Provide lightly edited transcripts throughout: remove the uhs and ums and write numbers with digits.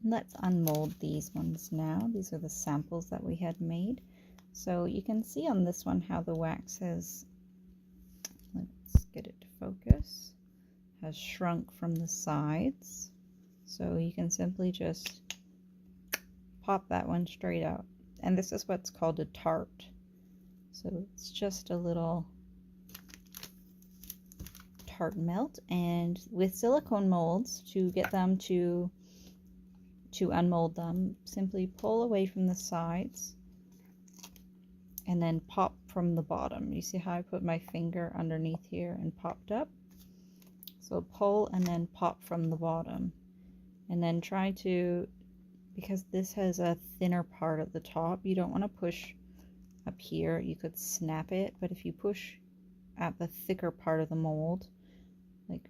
Let's unmold these ones now. These are the samples that we had made. So you can see on this one how the wax has, let's get it to focus, has shrunk from the sides. So you can simply just pop that one straight out. And this is what's called a tart. So it's just a little tart melt. And with silicone molds, to get them to unmold them, simply pull away from the sides and then pop from the bottom. You see how I put my finger underneath here and popped up? So pull and then pop from the bottom. And then try to, because this has a thinner part at the top, you don't want to push up here. You could snap it, but if you push at the thicker part of the mold, like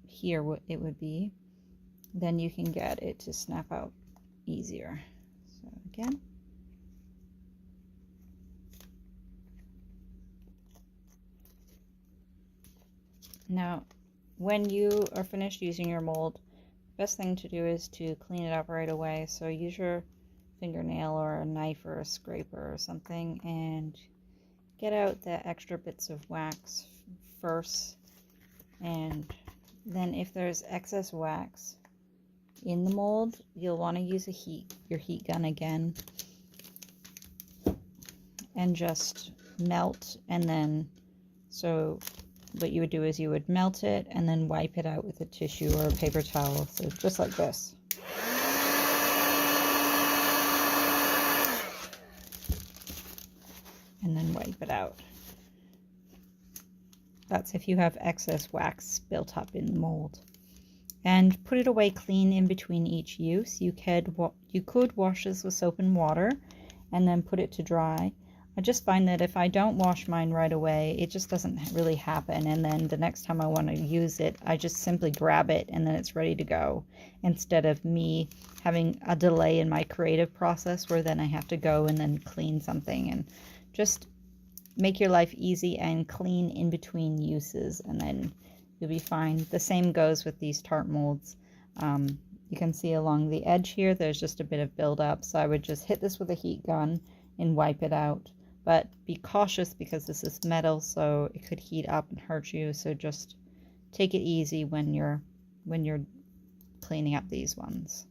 here it would be, then you can get it to snap out easier. So again, now when you are finished using your mold, best thing to do is to clean it up right away. So use your fingernail or a knife or a scraper or something and get out the extra bits of wax first, and then if there's excess wax in the mold, you'll want to use your heat gun again and just melt. And then, so what you would do is you would melt it and then wipe it out with a tissue or a paper towel. So just like this. And then wipe it out. That's if you have excess wax built up in the mold. And put it away clean in between each use. You could wash this with soap and water and then put it to dry. I just find that if I don't wash mine right away, it just doesn't really happen. And then the next time I want to use it, I just simply grab it and then it's ready to go. Instead of me having a delay in my creative process where then I have to go and then clean something. And just make your life easy and clean in between uses, and then you'll be fine. The same goes with these tart molds. You can see along the edge here, there's just a bit of buildup. So I would just hit this with a heat gun and wipe it out. But be cautious because this is metal, so it could heat up and hurt you. So just take it easy when you're cleaning up these ones.